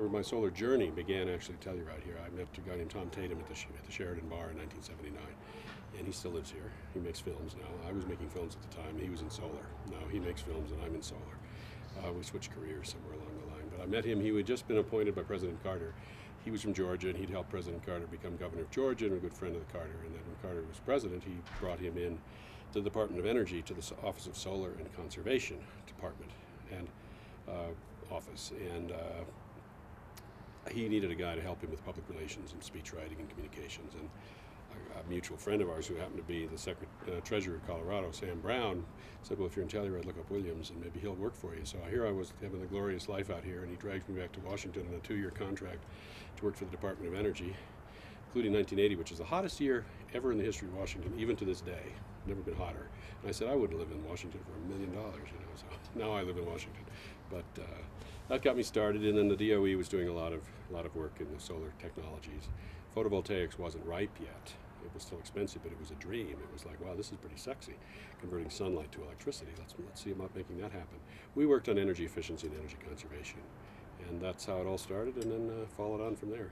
My solar journey began actually, tell you right here. I met a guy named Tom Tatum at the Sheridan Bar in 1979, and he still lives here. He makes films now. I was making films at the time. He was in solar. Now he makes films, and I'm in solar. We switched careers somewhere along the line. But I met him. He had just been appointed by President Carter. He was from Georgia, and he'd helped President Carter become governor of Georgia and a good friend of the Carter. And then when Carter was president, he brought him in to the Department of Energy, to the Office of Solar and Conservation Department and office. And he needed a guy to help him with public relations and speech writing and communications. And a mutual friend of ours who happened to be the Treasurer of Colorado, Sam Brown, said, well, if you're in Telluride, look up Williams and maybe he'll work for you. So here I was having a glorious life out here, and he dragged me back to Washington on a 2-year contract to work for the Department of Energy, including 1980, which is the hottest year ever in the history of Washington, even to this day. Never been hotter. And I said, I wouldn't live in Washington for $1 million, so now I live in Washington. But that got me started, and then the DOE was doing a lot of work in the solar technologies. Photovoltaics wasn't ripe yet. It was still expensive, but it was a dream. It was like, wow, this is pretty sexy, converting sunlight to electricity. Let's see about making that happen. We worked on energy efficiency and energy conservation, and that's how it all started, and then followed on from there.